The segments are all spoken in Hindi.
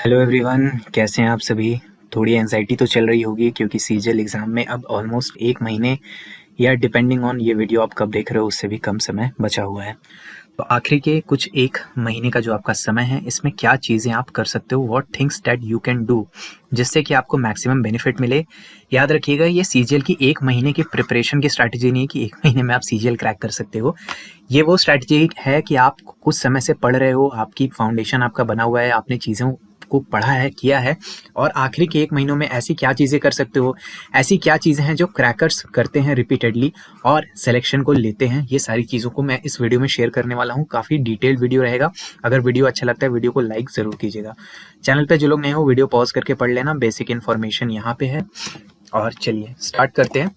हेलो एवरीवन, कैसे हैं आप सभी। थोड़ी एंजाइटी तो चल रही होगी क्योंकि सीजीएल एग्ज़ाम में अब ऑलमोस्ट 1 महीने या डिपेंडिंग ऑन ये वीडियो आप कब देख रहे हो उससे भी कम समय बचा हुआ है। तो आखिरी के कुछ 1 महीने का जो आपका समय है, इसमें क्या चीज़ें आप कर सकते हो, what things that you can do, जिससे कि आपको मैक्सिमम बेनिफिट मिले। याद रखिएगा, ये सीजीएल की 1 महीने की प्रिपरेशन की स्ट्रैटेजी नहीं है कि 1 महीने में आप सीजीएल क्रैक कर सकते हो। ये वो स्ट्रैटेजी है कि आप कुछ समय से पढ़ रहे हो, आपकी फाउंडेशन आपका बना हुआ है, आपने चीज़ों को पढ़ा है, किया है, और आखिरी के 1 महीनों में ऐसी क्या चीज़ें कर सकते हो, ऐसी क्या चीज़ें हैं जो क्रैकर्स करते हैं रिपीटेडली और सिलेक्शन को लेते हैं। ये सारी चीज़ों को मैं इस वीडियो में शेयर करने वाला हूँ। काफ़ी डिटेल्ड वीडियो रहेगा। अगर वीडियो अच्छा लगता है, वीडियो को लाइक ज़रूर कीजिएगा। चैनल पे जो लोग नए हो, वीडियो पॉज करके पढ़ लेना, बेसिक इन्फॉर्मेशन यहाँ पे है। और चलिए स्टार्ट करते हैं।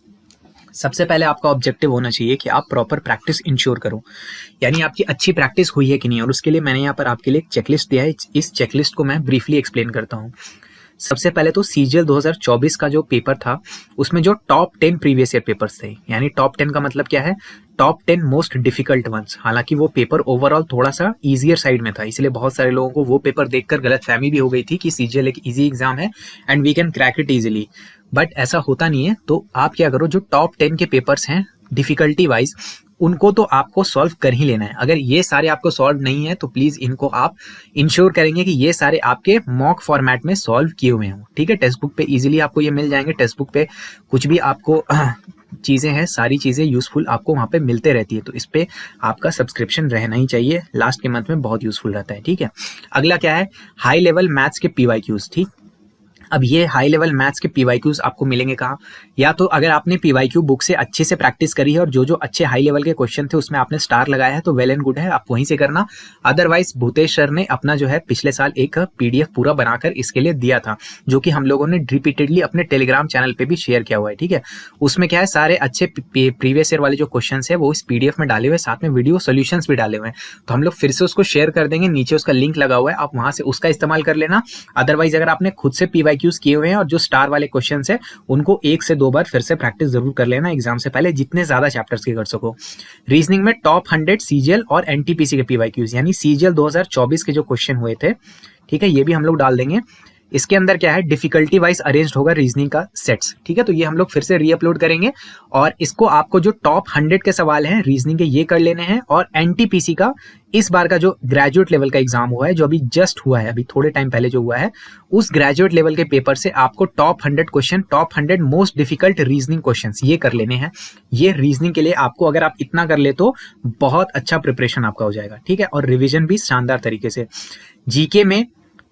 सबसे पहले आपका ऑब्जेक्टिव होना चाहिए कि आप प्रॉपर प्रैक्टिस इंश्योर करो, यानी आपकी अच्छी प्रैक्टिस हुई है कि नहीं। और उसके लिए मैंने यहाँ पर आपके लिए एक चेकलिस्ट दिया है। इस चेकलिस्ट को मैं ब्रीफली एक्सप्लेन करता हूँ। सबसे पहले तो सीजीएल 2024 का जो पेपर था, उसमें जो टॉप 10 प्रीवियस ईयर पेपर्स थे, यानी टॉप 10 का मतलब क्या है, टॉप 10 मोस्ट डिफिकल्ट वंस। हालांकि वो पेपर ओवरऑल थोड़ा सा इजियर साइड में था, इसलिए बहुत सारे लोगों को वो पेपर देखकर गलतफहमी भी हो गई थी कि सीजीएल एक इजी एग्जाम है and we can crack it easily. But ऐसा होता नहीं है। तो आप क्या करो, जो टॉप 10 के पेपर्स हैं डिफिकल्टी वाइज, उनको तो आपको सॉल्व कर ही लेना है। अगर ये सारे आपको सॉल्व नहीं है तो प्लीज इनको आप इंश्योर करेंगे कि ये सारे आपके मॉक फॉर्मेट में सॉल्व किए हुए हों। ठीक है, टेक्स्ट बुक पे इजीली आपको ये मिल जाएंगे। टेक्स्ट बुक पे कुछ भी आपको चीज़ें हैं, सारी चीज़ें यूजफुल आपको वहाँ पे मिलते रहती है। तो इस पे आपका सब्सक्रिप्शन रहना ही चाहिए, लास्ट के मंथ में बहुत यूजफुल रहता है। ठीक है, अगला क्या है, हाई लेवल मैथ्स के पीवाईक्यूज। ठीक, अब ये हाई लेवल मैथ्स के पीवाईक्यूज आपको मिलेंगे कहाँ, या तो अगर आपने पीवाईक्यू बुक से अच्छे से प्रैक्टिस करी है और जो जो अच्छे हाई लेवल के क्वेश्चन थे उसमें आपने स्टार लगाया है तो वेल एंड गुड है, आप वहीं से करना। अदरवाइज भूतेश सर ने अपना जो है पिछले साल एक पीडीएफ पूरा बनाकर इसके लिए दिया था, जो कि हम लोगों ने रिपीटेडली अपने टेलीग्राम चैनल पे भी शेयर किया हुआ है। ठीक है, उसमें क्या है, सारे अच्छे प्रीवियस ईयर वाले जो क्वेश्चन है वो इस पीडीएफ में डाले हुए, साथ में वीडियो सोल्यूशंस भी डाले हुए हैं। तो हम लोग फिर से उसको शेयर कर देंगे, नीचे उसका लिंक लगा हुआ है, आप वहां से उसका इस्तेमाल कर लेना। अदरवाइज अगर आपने खुद से पीवाईक्यूज किए हुए हैं और जो स्टार वाले क्वेश्चंस है उनको 1 से 2 बार फिर से प्रैक्टिस जरूर कर लेना एग्जाम से पहले, जितने ज्यादा चैप्टर्स के कर सको। रीजनिंग में टॉप 100 सीजीएल और एनटीपीसी के पीवाईक्यूज, यानी सीजीएल 2024 के जो क्वेश्चन हुए थे, ठीक है, ये भी हम लोग डाल देंगे। इसके अंदर क्या है, डिफिकल्टी वाइज अरेंज्ड होगा रीजनिंग का सेट्स। ठीक है, तो ये हम लोग फिर से रीअपलोड करेंगे और इसको आपको जो टॉप 100 के सवाल हैं रीजनिंग के, ये कर लेने हैं। और एनटीपीसी का इस बार का जो ग्रेजुएट लेवल का एग्जाम हुआ है, जो अभी जस्ट हुआ है, अभी थोड़े टाइम पहले जो हुआ है, उस ग्रेजुएट लेवल के पेपर से आपको top 100 question, top 100 most difficult reasoning questions ये कर लेने हैं। ये रीजनिंग के लिए आपको, अगर आप इतना कर ले तो बहुत अच्छा प्रिपरेशन आपका हो जाएगा। ठीक है, और रिविजन भी शानदार तरीके से। जीके में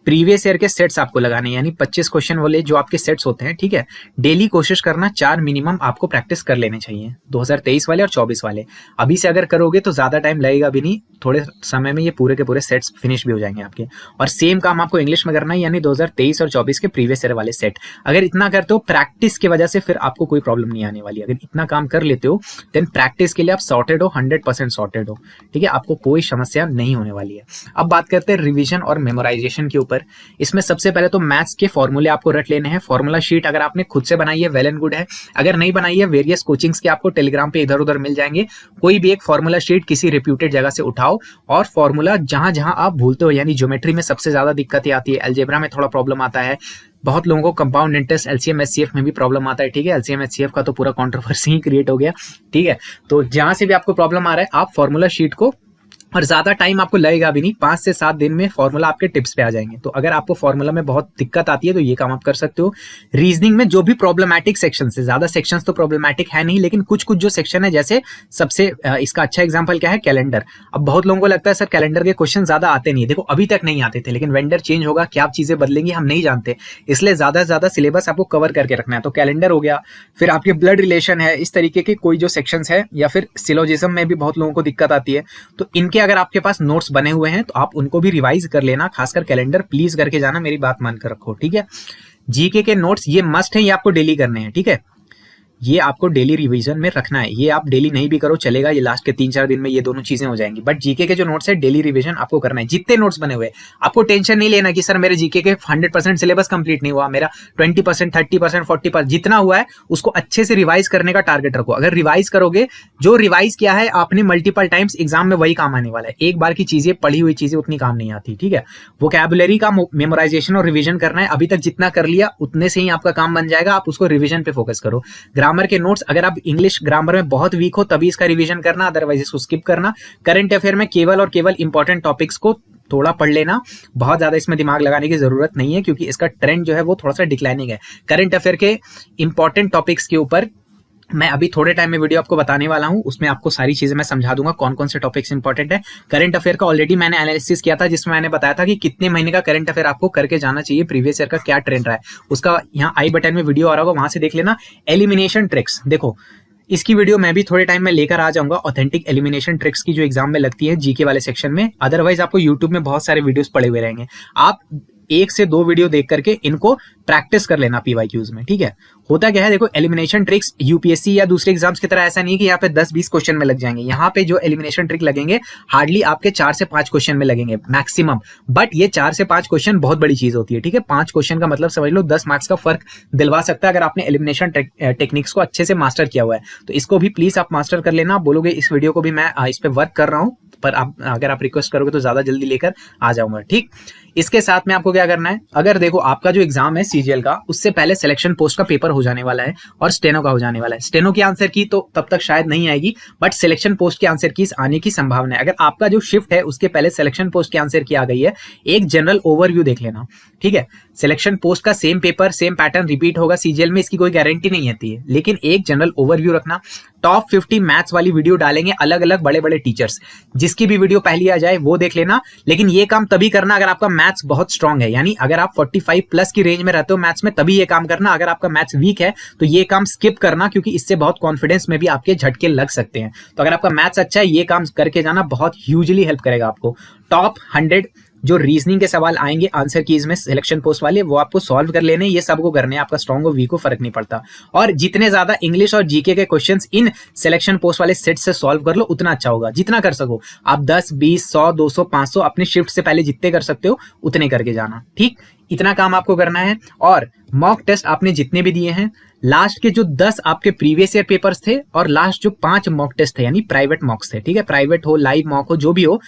प्रीवियस ईयर के सेट्स आपको लगाने, यानी 25 क्वेश्चन वाले जो आपके सेट्स होते हैं। ठीक है, डेली कोशिश करना 4 मिनिमम आपको प्रैक्टिस कर लेने चाहिए, 2023 वाले और 24 वाले। अभी से अगर करोगे तो ज्यादा टाइम लगेगा भी नहीं, थोड़े समय में ये पूरे के पूरे सेट्स फिनिश भी हो जाएंगे आपके। और सेम काम आपको इंग्लिश में करना है, यानी 2023 और 24 के प्रीवियस ईयर वाले सेट। अगर इतना करते हो प्रैक्टिस की वजह से, फिर आपको कोई प्रॉब्लम नहीं आने वाली। अगर इतना काम कर लेते हो देन प्रैक्टिस के लिए आप सॉर्टेड हो, 100% सॉर्टेड हो। ठीक है, आपको कोई समस्या नहीं होने वाली है। अब बात करते हैं रिविजन और मेमोराइजेशन के ऊपर। इसमें सबसे पहले तो मैथ्स के फॉर्मूले आपको रट लेने हैं। फॉर्मूला शीट अगर आपने खुद से बनाई है वेल एंड गुड है, अगर नहीं बनाई है वेरियस कोचिंग्स के आपको टेलीग्राम पे इधर उधर मिल जाएंगे। कोई भी एक फॉर्मूला शीट किसी रिप्यूटेड जगह से उठाओ और फॉर्मूला जहां जहां आप भूलते हो, यानी ज्योमेट्री में सबसे ज्यादा दिक्कतें आती है, अलजेब्रा में थोड़ा प्रॉब्लम आता है, बहुत लोगों को कंपाउंड इंटरेस्ट एलसीएम एचसीएफ में भी प्रॉब्लम आता है। ठीक है, एलसीएम एचसीएफ का तो पूरा कंट्रोवर्सी ही क्रिएट हो गया। ठीक है, तो जहां से भी आपको प्रॉब्लम आ रहा है आप फॉर्मूला शीट को, और ज्यादा टाइम आपको लगेगा भी नहीं, 5 से 7 दिन में फॉर्मूला आपके टिप्स पे आ जाएंगे। तो अगर आपको फॉर्मूला में बहुत दिक्कत आती है तो ये काम आप कर सकते हो। रीजनिंग में जो भी प्रॉब्लमैटिक सेक्शन है, ज्यादा सेक्शंस तो प्रॉब्लमैटिक है नहीं, लेकिन कुछ कुछ जो सेक्शन है, जैसे सबसे इसका अच्छा एग्जांपल क्या है, कैलेंडर। अब बहुत लोगों को लगता है सर कैलेंडर के क्वेश्चन ज्यादा आते नहीं। देखो अभी तक नहीं आते थे, लेकिन वेंडर चेंज होगा, क्या चीजें बदलेंगी हम नहीं जानते, इसलिए ज्यादा से ज्यादा सिलेबस आपको कवर करके रखना है। तो कैलेंडर हो गया, फिर आपके ब्लड रिलेशन है, इस तरीके के कोई जो सेक्शंस है, या फिर सिलोजिज्म में भी बहुत लोगों को दिक्कत आती है। तो इनके अगर आपके पास नोट्स बने हुए हैं तो आप उनको भी रिवाइज कर लेना, खासकर कैलेंडर प्लीज करके जाना, मेरी बात मानकर रखो। ठीक है, जीके के नोट्स ये मस्ट है, ये आपको डेली करने हैं। ठीक है, ये आपको डेली रिवीजन में रखना है। ये आप डेली नहीं भी करो चलेगा, ये लास्ट के 3-4 दिन में ये दोनों चीजें हो जाएंगी। बट जीके के जो नोट्स है डेली रिवीजन आपको करना है। जितने नोट्स बने हुए आपको टेंशन नहीं लेना कि सर मेरे जीके के 100% सिलेबस कंप्लीट नहीं हुआ, मेरा 20%, 30%, 40% जितना हुआ है उसको अच्छे से रिवाइज करने का टारगेट रखो। अगर रिवाइज करोगे, जो रिवाइज किया है आपने मल्टीपल टाइम्स, एग्जाम में वही काम आने वाला है। एक बार की चीजें, पढ़ी हुई चीजें उतनी काम नहीं आती, ठीक है। वोकैबुलरी का मेमोराइजेशन और रिवीजन करना है। अभी तक जितना कर लिया उतने से ही आपका काम बन जाएगा। आप उसको रिवीजन पे फोकस करो। ग्रामर के नोट्स, अगर आप इंग्लिश ग्रामर में बहुत वीक हो तभी इसका रिवीजन करना, अदरवाइज इसको स्किप करना। करंट अफेयर में केवल और केवल इंपॉर्टेंट टॉपिक्स को थोड़ा पढ़ लेना, बहुत ज्यादा इसमें दिमाग लगाने की जरूरत नहीं है क्योंकि इसका ट्रेंड जो है वो थोड़ा सा डिक्लाइनिंग है। करंट अफेयर के इंपॉर्टेंट टॉपिक्स के ऊपर मैं अभी थोड़े टाइम में वीडियो आपको बताने वाला हूं, उसमें आपको सारी चीजें मैं समझा दूंगा कौन कौन से टॉपिक्स इंपॉर्टेंट है। करंट अफेयर का ऑलरेडी मैंने एनालिसिस किया था, जिसमें मैंने बताया था कि कितने महीने का करंट अफेयर आपको करके जाना चाहिए, प्रीवियस ईयर का क्या ट्रेंड रहा है उसका। यहाँ आई बटन में वीडियो आ रहा होगा, वहां से देख लेना। एलिमिनेशन ट्रिक्स, देखो इसकी वीडियो मैं भी थोड़े टाइम में लेकर आ जाऊंगा, ऑथेंटिक एलिमिनेशन ट्रिक्स की जो एग्जाम में लगती है जीके वाले सेक्शन में। अदरवाइज आपको यूट्यूब में बहुत सारे वीडियोस पड़े हुए रहेंगे, आप 1 से 2 वीडियो देख करके इनको प्रैक्टिस कर लेना पीवाईक्यूज में, ठीक है। होता क्या है, देखो एलिमिनेशन ट्रिक्स यूपीएससी या दूसरे एग्जाम्स की तरह ऐसा नहीं है कि यहाँ पे 10-20 क्वेश्चन में लग जाएंगे। यहाँ पे जो एलिमिनेशन ट्रिक लगेंगे हार्डली आपके 4 से 5 क्वेश्चन में लगेंगे मैक्सिमम। बट ये 4 से 5 क्वेश्चन बहुत बड़ी चीज होती है, ठीक है। 5 क्वेश्चन का मतलब समझ लो 10 मार्क्स का फर्क दिलवा सकता है अगर आपने एलिमिनेशन टेक्निक्स को अच्छे से मास्टर किया हुआ है। तो इसको भी प्लीज आप मास्टर कर लेना। बोलोगे इस वीडियो को भी मैं इस पे वर्क कर रहा हूँ, पर आप अगर आप रिक्वेस्ट करोगे तो ज्यादा जल्दी लेकर आ जाऊंगा, ठीक। इसके साथ में आपको क्या करना है, अगर देखो आपका जो एग्जाम है सीजीएल का, उससे पहले सिलेक्शन पोस्ट का पेपर हो जाने वाला है और स्टेनो का हो जाने वाला है। स्टेनो की आंसर की तो तब तक शायद नहीं आएगी, बट सिलेक्शन पोस्ट के आंसर की आने की संभावना है। अगर आपका जो शिफ्ट है उसके पहले सिलेक्शन पोस्ट के आंसर की आ गई है, एक जनरल ओवरव्यू देख लेना, ठीक है। सिलेक्शन पोस्ट का same paper same pattern repeat होगा सीजीएल में, इसकी कोई गारंटी नहीं आती है, लेकिन एक जनरल ओवरव्यू रखना। टॉप 50 मैथ्स वाली वीडियो डालेंगे अलग अलग बड़े बड़े टीचर्स, जिसकी भी वीडियो पहली आ जाए वो देख लेना। लेकिन ये काम तभी करना अगर आपका मैथ्स बहुत स्ट्रांग है, यानी अगर आप 45+ की रेंज में रहते हो मैथ्स में, तभी ये काम करना। अगर आपका मैथ्स वीक है तो ये काम स्किप करना, क्योंकि इससे बहुत कॉन्फिडेंस में भी आपके झटके लग सकते हैं। तो अगर आपका मैथ्स अच्छा है, ये काम करके जाना बहुत ह्यूजली हेल्प करेगा आपको। टॉप 100 जो रीजनिंग के सवाल आएंगे आंसर कीज में सिलेक्शन पोस्ट वाले, वो आपको सॉल्व कर लेने, ये सबको करने हैं। आपका स्ट्रांग और वीक हो फर्क नहीं पड़ता। और जितने ज्यादा इंग्लिश और जीके के क्वेश्चंस इन सिलेक्शन पोस्ट वाले सेट से सॉल्व कर लो उतना अच्छा होगा। जितना कर सको आप 10, 20, 100, 200, 500 अपने शिफ्ट से पहले जितने कर सकते हो उतने करके जाना, ठीक। इतना काम आपको करना है। और मॉक टेस्ट आपने जितने भी दिए हैं, लास्ट के जो 10 आपके प्रीवियस ईयर पेपर्स थे और लास्ट जो 5 मॉक टेस्ट थे, यानी प्राइवेट मॉक्स थे, ठीक है। प्राइवेट हो, लाइव मॉक हो, जो भी हो,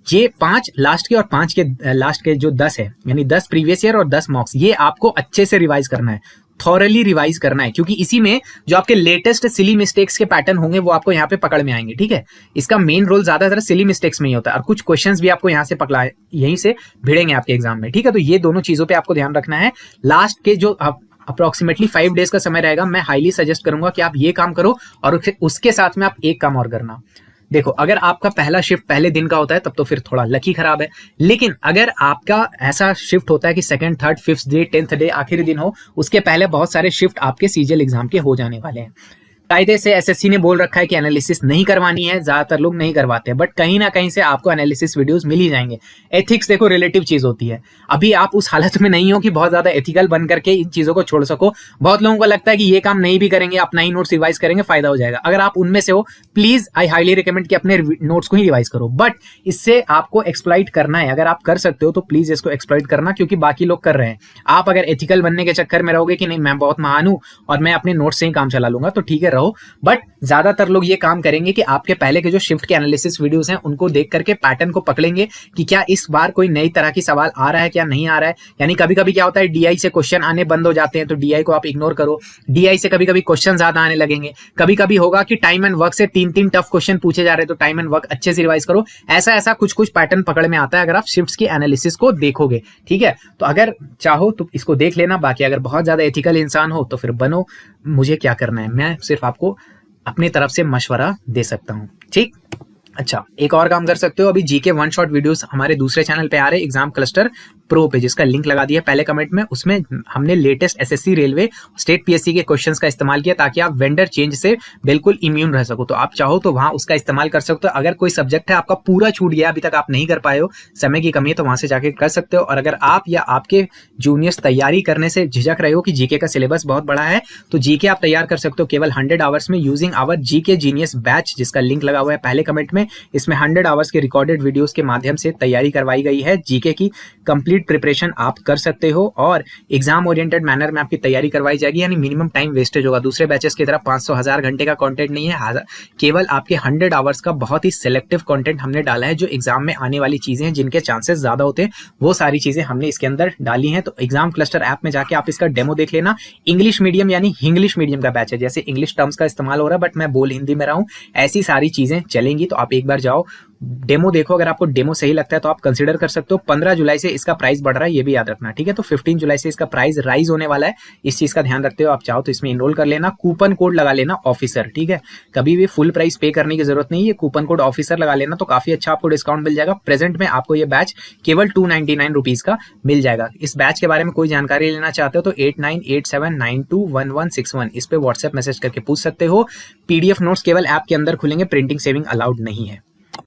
ये 5 लास्ट के और 5 के लास्ट के जो 10 है, यानी 10 प्रीवियस ईयर और 10 मॉक्स, ये आपको अच्छे से रिवाइज करना है, थॉरली रिवाइज करना है, क्योंकि इसी में जो आपके लेटेस्ट सिली मिस्टेक्स के पैटर्न होंगे वो आपको यहाँ पे पकड़ में आएंगे, ठीक है। इसका मेन रोल ज्यादातर सिली मिस्टेक्स में ही होता है, और कुछ क्वेश्चंस भी आपको यहाँ से पकड़ा यहीं से भिड़ेंगे आपके एग्जाम में, ठीक है। तो ये दोनों चीजों पे आपको ध्यान रखना है। लास्ट के जो अप्रोक्सीमेटली 5 डेज का समय रहेगा, मैं हाईली सजेस्ट करूंगा कि आप ये काम करो, और उसके साथ में आप एक काम और करना। देखो अगर आपका पहला शिफ्ट पहले दिन का होता है तब तो फिर थोड़ा लकी खराब है, लेकिन अगर आपका ऐसा शिफ्ट होता है कि 2nd, 3rd, 5th day, 10th day आखिरी दिन हो, उसके पहले बहुत सारे शिफ्ट आपके सीजीएल एग्जाम के हो जाने वाले हैं। कायदे से एसएससी ने बोल रखा है कि एनालिसिस नहीं करवानी है, ज्यादातर लोग नहीं करवाते, बट कहीं ना कहीं से आपको एनालिसिस वीडियोस मिल ही जाएंगे। एथिक्स देखो रिलेटिव चीज होती है, अभी आप उस हालत में नहीं हो कि बहुत ज्यादा एथिकल बन करके इन चीजों को छोड़ सको। बहुत लोगों को लगता है कि ये काम नहीं भी करेंगे, अपना ही नोट्स रिवाइज करेंगे, फायदा हो जाएगा। अगर आप उनमें से हो, प्लीज आई हाईली रिकमेंड कि अपने नोट्स को ही रिवाइज करो, बट इससे आपको एक्सप्लॉइट करना है। अगर आप कर सकते हो तो प्लीज इसको एक्सप्लॉइट करना, क्योंकि बाकी लोग कर रहे हैं। आप अगर एथिकल बनने के चक्कर में रहोगे कि नहीं मैं बहुत महान हूं और मैं अपने नोट्स से ही काम चला लूंगा, तो ठीक है रहो, बट ज्यादातर लोग ये काम करेंगे कि आपके पहले के जो शिफ्ट के एनालिसिस वीडियोस हैं उनको देख करके पैटर्न को पकड़ेंगे कि क्या इस बार कोई नई तरह की सवाल आ रहा है, क्या नहीं आ रहा है। यानी कभी कभी क्या होता है, डीआई से क्वेश्चन आने बंद हो जाते हैं, तो डीआई को आप इग्नोर करो। डीआई से कभी कभी क्वेश्चन ज्यादा आने लगेंगे। कभी कभी होगा कि टाइम एंड वर्क से 3-3 टफ क्वेश्चन पूछे जा रहे हैं, तो टाइम एंड वर्क अच्छे से रिवाइज करो। ऐसा कुछ पैटर्न पकड़ में आता है अगर आप शिफ्ट्स की एनालिसिस को देखोगे, ठीक है। तो अगर चाहो तो इसको देख लेना। बाकी अगर बहुत ज्यादा एथिकल इंसान हो तो फिर बनो, मुझे क्या करना है, मैं सिर्फ आपको अपनी तरफ से मशवरा दे सकता हूं, ठीक। अच्छा, एक और काम कर सकते हो, अभी जीके 1 शॉट वीडियोस हमारे दूसरे चैनल पे आ रहे हैं, एग्जाम क्लस्टर प्रो पे, जिसका लिंक लगा दिया पहले कमेंट में, उसमें हमने latest SSC, railway, state PSC के क्वेश्चंस का इस्तेमाल किया ताकि आप वेंडर चेंज से बिल्कुल इम्यून रह सको। तो आप चाहो तो वहां उसका इस्तेमाल कर सकते हो। अगर कोई सब्जेक्ट है आपका पूरा छूट गया, अभी तक आप नहीं कर पाए हो, समय की कमी है, तो वहां से जाके कर सकते हो। और अगर आप या आपके जूनियर्स तैयारी करने से झिझक रहे हो कि जीके का सिलेबस बहुत बड़ा है, तो जीके आप तैयार कर सकते हो केवल 100 आवर्स में using our GK genius batch, जिसका लिंक लगा हुआ है पहले कमेंट में। इसमें 100 आवर्स के रिकॉर्डेड वीडियोस के माध्यम से तैयारी करवाई गई है। जीके की कंप्लीट प्रिपरेशन आप कर सकते हो और एग्जाम ओरिएंटेड मैनर में आपकी तैयारी करवाई जाएगी, यानी मिनिमम टाइम वेस्टेज होगा। दूसरे बैचेस की तरह 500,000 घंटे का कंटेंट नहीं है, केवल आपके 100 आवर्स का बहुत ही सिलेक्टिव कंटेंट हमने डाला है। जो एग्जाम में आने वाली चीजें हैं, जिनके चांसेस ज्यादा होते हैं, वो सारी चीजें हमने इसके अंदर डाली हैं। तो एग्जाम क्लस्टर ऐप में जाके आप इसका डेमो देख लेना। इंग्लिश मीडियम यानी इंग्लिश मीडियम का बैच है, जैसे इंग्लिश टर्म्स का इस्तेमाल हो रहा है बट मैं बोल हिंदी में रहा हूँ, ऐसी सारी चीजें चलेंगी। तो आप एक बार जाओ, डेमो देखो, अगर आपको डेमो सही लगता है तो आप कंसीडर कर सकते हो। 15 जुलाई से इसका प्राइस बढ़ रहा है, ये भी याद रखना, ठीक है। तो 15 जुलाई से इसका प्राइस राइज होने वाला है, इस चीज का ध्यान रखते हो। आप चाहो तो इसमें इनरोल कर लेना, कूपन कोड लगा लेना ऑफिसर, ठीक है। कभी भी फुल प्राइस पे करने की जरूरत नहीं है, कूपन कोड ऑफिसर लगा लेना तो काफी अच्छा आपको डिस्काउंट मिल जाएगा। प्रेजेंट में आपको ये बैच केवल 299 रुपीज का मिल जाएगा। इस बैच के बारे में कोई जानकारी लेना चाहते हो तो 8987921161 इस पे व्हाट्सएप मैसेज करके पूछ सकते हो। पीडीएफ नोट्स केवल ऐप के अंदर खुलेंगे, प्रिंटिंग सेविंग अलाउड नहीं है।